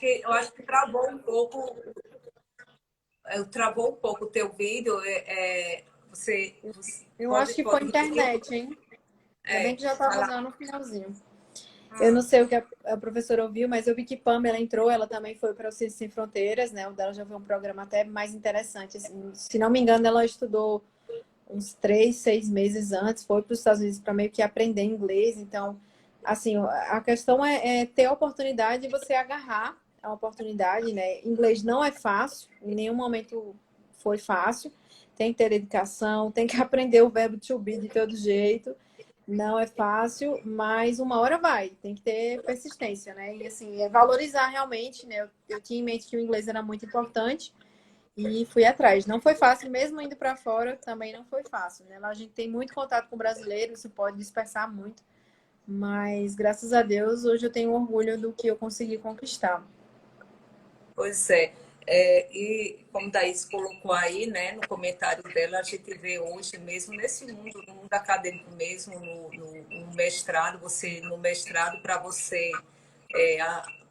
que travou um pouco o teu vídeo. Você eu acho pode, que foi pode repetir? internet, hein? Ainda bem que já estava Falar. usando no finalzinho. Eu não sei o que a professora ouviu, mas eu vi que Pamela entrou, ela também foi para o Ciências Sem Fronteiras, né? O dela já foi um programa até mais interessante. Assim. Se não me engano, ela estudou uns 3, 6 meses antes, foi para os Estados Unidos para meio que aprender inglês. Então, assim, a questão é ter a oportunidade de você agarrar a oportunidade, né? Inglês não é fácil, em nenhum momento foi fácil. Tem que ter dedicação, tem que aprender o verbo to be de todo jeito. Não é fácil, mas uma hora vai. Tem que ter persistência, né? E assim, é valorizar realmente, né? Eu tinha em mente que o inglês era muito importante e fui atrás. Não foi fácil, mesmo indo para fora, também não foi fácil, né? Lá a gente tem muito contato com brasileiros, isso pode dispersar muito, mas graças a Deus hoje eu tenho orgulho do que eu consegui conquistar. Pois é. E como Thaís colocou aí, né, no comentário dela, a gente vê hoje mesmo nesse mundo, no mundo acadêmico mesmo, no mestrado, no mestrado, para você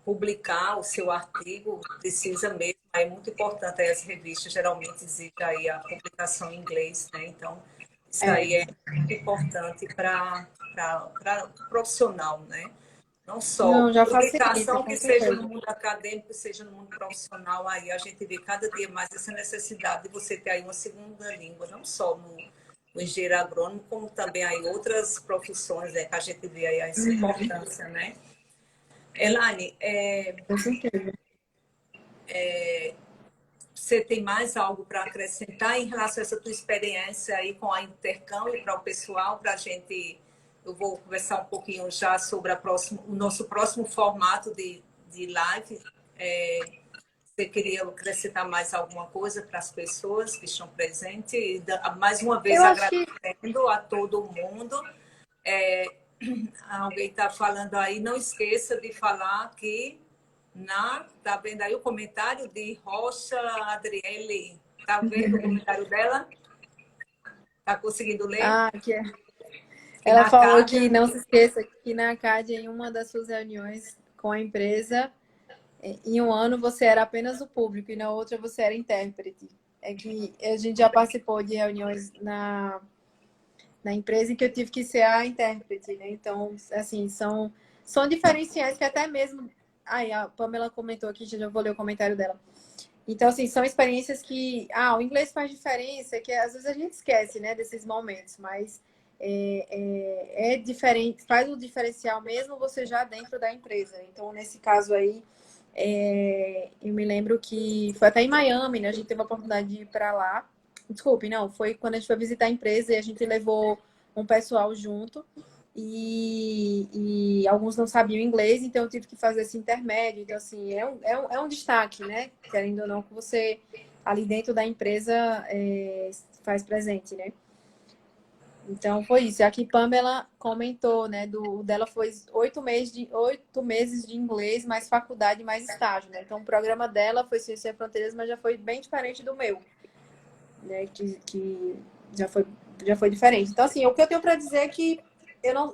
publicar o seu artigo, precisa mesmo, é muito importante, aí as revistas geralmente exigem aí a publicação em inglês, né? Então, isso aí É, é muito importante para o profissional, né? Não só não, já facilita, publicação com que seja no certeza. mundo acadêmico, seja no mundo profissional, aí a gente vê cada dia mais essa necessidade de você ter aí uma segunda língua, não só no engenheiro agrônomo, como também aí outras profissões, né, que a gente vê aí essa Uhum, importância, né? Elaine, com certeza. você tem mais algo para acrescentar em relação a essa tua experiência aí com a intercâmbio para o pessoal, para a gente. Eu vou conversar um pouquinho já sobre o nosso próximo formato de live. Você queria acrescentar mais alguma coisa para as pessoas que estão presentes? E, mais uma vez Eu acho que agradecendo a todo mundo. É, alguém está falando aí, não esqueça de falar que tá vendo aí o comentário de Rocha Adriele? Tá vendo o comentário dela? Tá conseguindo ler? ah, Que ela na falou CAD, que não se esqueça que na CAD, em uma das suas reuniões com a empresa, em um ano você era apenas o público e na outra você era intérprete. É que a gente já participou de reuniões na empresa em que eu tive que ser a intérprete, né? Então, assim, são diferenciais que até mesmo. Ai, a Pamela comentou aqui, já vou ler o comentário dela. Então, assim, são experiências que. Ah, o inglês faz diferença, que às vezes a gente esquece, né, desses momentos, mas é diferente, faz o diferencial mesmo você já dentro da empresa. Então, nesse caso aí, eu me lembro que foi até em Miami, né? A gente teve a oportunidade de ir para lá. Desculpe, não, foi quando a gente foi visitar a empresa e a gente levou um pessoal junto e alguns não sabiam inglês, então eu tive que fazer esse intermédio. Então, assim, é um destaque, né? Querendo ou não, que você ali dentro da empresa faz presente, né? Então foi isso. E aqui Pamela comentou, né? Do dela foi 8 meses de inglês, mais faculdade, mais estágio, né? Então o programa dela foi Ciência Sem Fronteiras, mas já foi bem diferente do meu, né? Que já foi diferente. Então, assim, o que eu tenho para dizer é que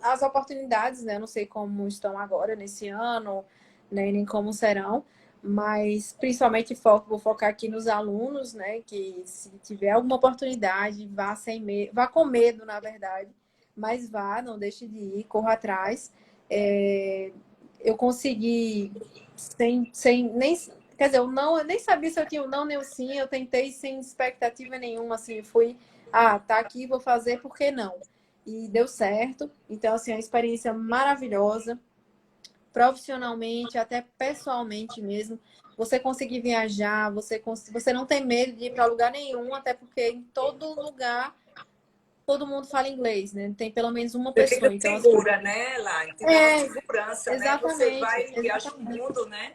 as oportunidades, né? Eu não sei como estão agora nesse ano, né? Nem como serão, mas principalmente vou focar aqui nos alunos, né? Que se tiver alguma oportunidade, vá sem medo, vá com medo, na verdade, mas vá, não deixe de ir, corra atrás. Eu consegui sem nem. Quer dizer, eu nem sabia se eu tinha o não nem o sim, eu tentei sem expectativa nenhuma, assim, fui, tá aqui, vou fazer, por que não? E deu certo. Então, assim, é uma experiência maravilhosa, profissionalmente, até pessoalmente mesmo. Você conseguir viajar, você não tem medo de ir para lugar nenhum, até porque em todo lugar todo mundo fala inglês, né? Tem pelo menos uma você fica pessoa. Então, assim, segura, né, Elaine? Te dá uma segurança, né? Você exatamente, vai, viaja o exatamente. mundo, né?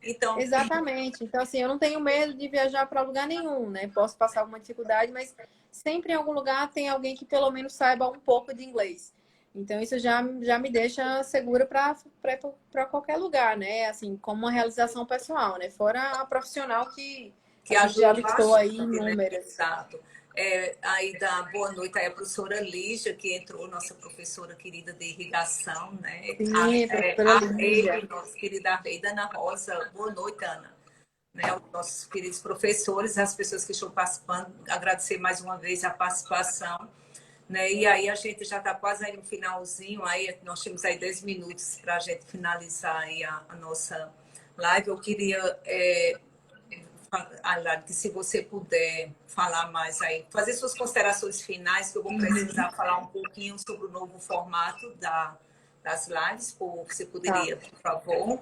Então, Exatamente. Então, assim, eu não tenho medo de viajar para lugar nenhum, né? Posso passar alguma dificuldade, mas sempre em algum lugar tem alguém que pelo menos saiba um pouco de inglês. Então, isso já me deixa segura para qualquer lugar, né? Assim, como uma realização pessoal, né? Fora a profissional que que a gente já ajuda listou aí bastante, né? inúmeras. Exato. Aí dá boa noite aí a professora Lígia, que entrou, nossa professora querida de irrigação, né? Sim, professora A Lígia. Reide, nossa querida Reide, Ana Rosa. Boa noite, Ana. Né, os nossos queridos professores, as pessoas que estão participando, agradecer mais uma vez a participação. Né? E aí a gente já está quase aí no finalzinho, aí nós temos aí 10 minutos para a gente finalizar aí a nossa live. Eu queria que se você puder falar mais aí, fazer suas considerações finais, que eu vou precisar falar um pouquinho sobre o novo formato das lives, você Tá. poderia, por favor?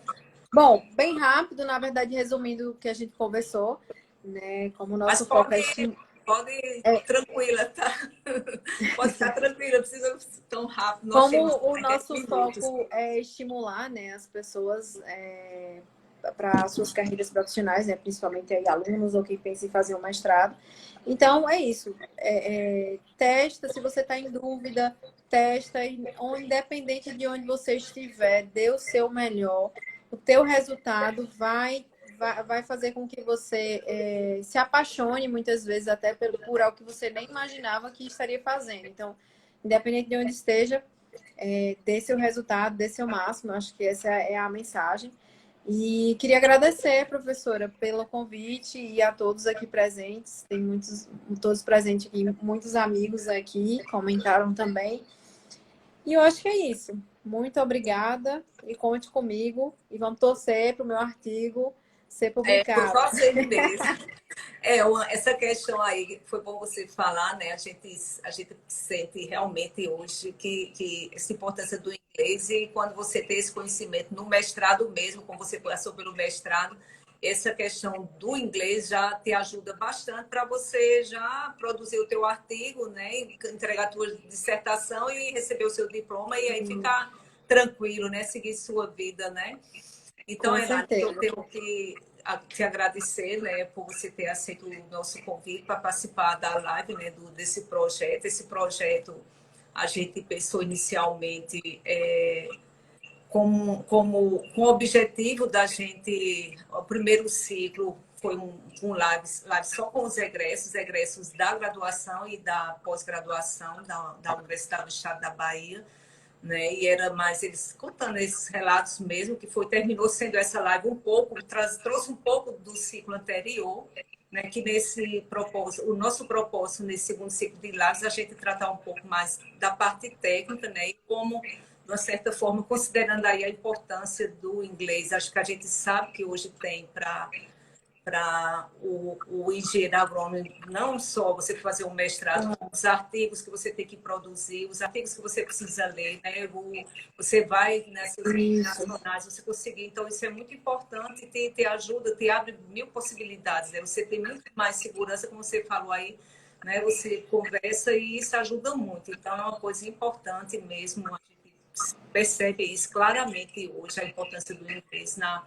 Bom, bem rápido, na verdade, resumindo o que a gente conversou, né? Como o Mas nosso foco é pode tranquila, tá? Pode ficar tranquila, precisa tão rápido. Nós Como temos o 10 nosso minutos. foco é estimular, né, as pessoas para suas carreiras profissionais, né, principalmente aí, alunos ou quem pensa em fazer um mestrado. Então, é isso. Testa, se você está em dúvida, testa, independente de onde você estiver, dê o seu melhor. O teu resultado vai fazer com que você se apaixone, muitas vezes, até por algo que você nem imaginava que estaria fazendo. Então, independente de onde esteja, dê seu resultado, dê seu máximo. Acho que essa é a mensagem. E queria agradecer, professora, pelo convite e a todos aqui presentes. Tem todos presentes aqui, muitos amigos aqui comentaram também. E eu acho que é isso. Muito obrigada e conte comigo. E vamos torcer para o meu artigo ser Por publicado. você mesmo. Essa questão aí, foi bom você falar, né? A gente sente realmente hoje que essa importância do inglês e quando você tem esse conhecimento no mestrado mesmo, como você passou pelo mestrado, essa questão do inglês já te ajuda bastante para você já produzir o teu artigo, né? Entregar a tua dissertação e receber o seu diploma e aí ficar tranquilo, né? Seguir sua vida, né? Então, Com Elaine, eu certeza. tenho que te agradecer, né, por você ter aceito o nosso convite para participar da live, né, desse projeto. Esse projeto a gente pensou inicialmente com o objetivo da gente, o primeiro ciclo foi um live só com os egressos da graduação e da pós-graduação da Universidade do Estado da Bahia, né? E era mais eles contando esses relatos mesmo, que terminou sendo essa live um pouco, trouxe um pouco do ciclo anterior, né? Que nesse propósito, o nosso propósito nesse segundo ciclo de lives, a gente tratar um pouco mais da parte técnica, né? E como, de uma certa forma, considerando aí a importância do inglês, acho que a gente sabe que hoje tem para o engenheiro agrônomo, não só você fazer um mestrado, os artigos que você tem que produzir, os artigos que você precisa ler, né? Você vai nessas internacionais, você conseguir. Então, isso é muito importante, te ajuda, te abre mil possibilidades, né? Você tem muito mais segurança, como você falou aí, né? Você conversa e isso ajuda muito. Então, é uma coisa importante mesmo. A gente percebe isso claramente hoje, a importância do inglês na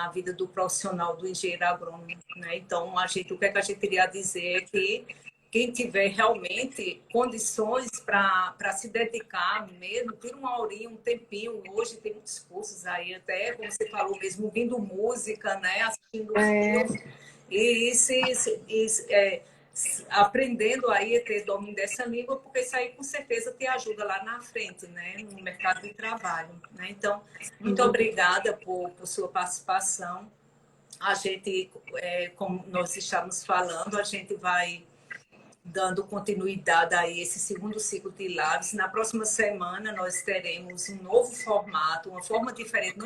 vida do profissional, do engenheiro agrônomo, né? Então, o que é que a gente queria dizer é que quem tiver realmente condições para se dedicar mesmo, tira uma horinha, um tempinho. Hoje tem muitos cursos aí, até como você falou mesmo, ouvindo música, né? Assistindo filmes. E aprendendo aí a ter domínio dessa língua, porque isso aí com certeza te ajuda lá na frente, né? No mercado de trabalho, né? Então, muito obrigada por sua participação. A gente, como nós estamos falando, a gente vai dando continuidade a esse segundo ciclo de lives. Na próxima semana nós teremos um novo formato, uma forma diferente.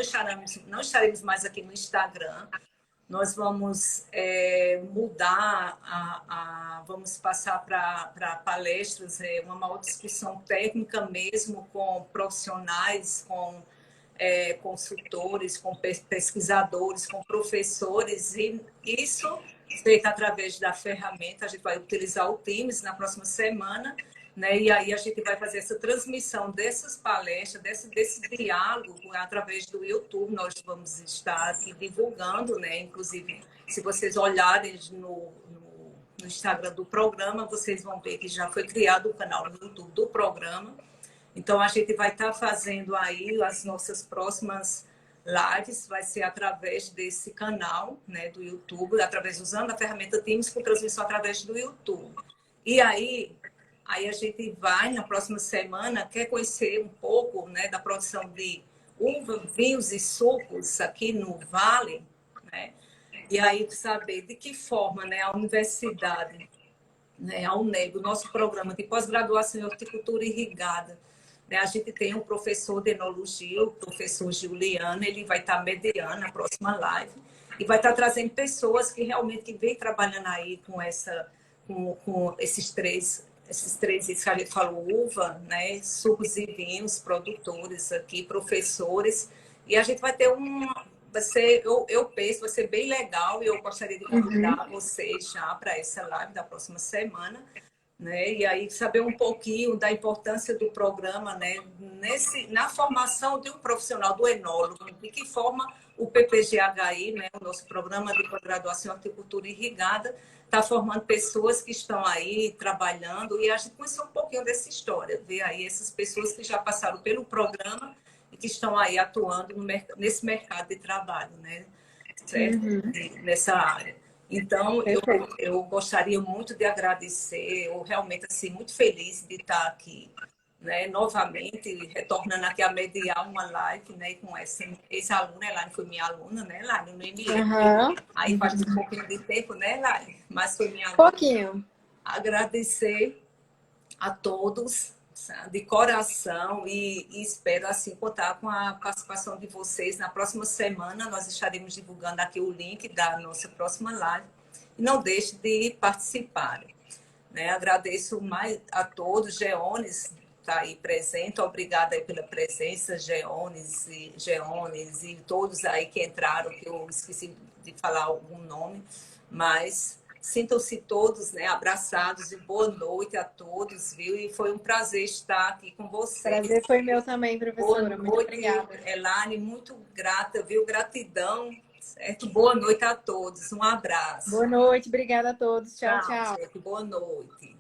Não estaremos mais aqui no Instagram. Nós vamos mudar, vamos passar para palestras, uma maior discussão técnica mesmo com profissionais, com consultores, com pesquisadores, com professores, e isso feito através da ferramenta. A gente vai utilizar o Teams na próxima semana, né? E aí a gente vai fazer essa transmissão dessas palestras, desse diálogo através do YouTube. Nós vamos estar aqui divulgando, né? Inclusive, se vocês olharem no Instagram do programa, vocês vão ver que já foi criado o canal no YouTube do programa. Então, a gente vai estar fazendo aí as nossas próximas lives, vai ser através desse canal, né, do YouTube, usando a ferramenta Teams com transmissão através do YouTube. E aí a gente vai, na próxima semana, quer conhecer um pouco, né, da produção de uva, vinhos e sucos aqui no Vale, né? E aí saber de que forma, né, a universidade, né, a UNEB, o nosso programa de pós-graduação em horticultura irrigada, né, a gente tem um professor de enologia, o professor Juliano, ele vai estar mediando na próxima live e vai estar trazendo pessoas que realmente vêm trabalhando aí com esses três, isso que a gente falou, uva, né, sucos e vinhos, produtores aqui, professores, e a gente vai ter eu penso, vai ser bem legal e eu gostaria de convidar vocês já para essa live da próxima semana, né? E aí saber um pouquinho da importância do programa, né? Na formação de um profissional, do enólogo, de que forma o PPGHI, né? O nosso programa de pós-graduação em horticultura irrigada, está formando pessoas que estão aí trabalhando, e a gente conheceu um pouquinho dessa história, ver aí essas pessoas que já passaram pelo programa e que estão aí atuando nesse mercado de trabalho, né? Certo? Nessa área. Então, Perfeito. eu gostaria muito de agradecer, eu realmente, assim, muito feliz de estar aqui, né, novamente, retornando aqui a mediar uma live, né, com essa ex-aluna, Elaine foi minha aluna, né, Elaine, no ME. Aham. Aí faz um pouquinho de tempo, né, Elaine? Mas foi minha aluna. Pouquinho. Agradecer a todos de coração e espero assim contar com a participação de vocês. Na próxima semana nós estaremos divulgando aqui o link da nossa próxima live e não deixe de participar, né? Agradeço mais a todos. Geones está aí presente, obrigada aí pela presença, Geones e todos aí que entraram, que eu esqueci de falar algum nome, mas sintam-se todos, né, abraçados, e boa noite a todos, viu? E foi um prazer estar aqui com vocês. Prazer foi meu também, Boa professora. Muito noite, obrigada. Elaine, muito grata, viu? Gratidão, certo? Boa noite a todos, um abraço. Boa noite, obrigada a todos. Tchau, Tchau, tchau. gente, boa noite.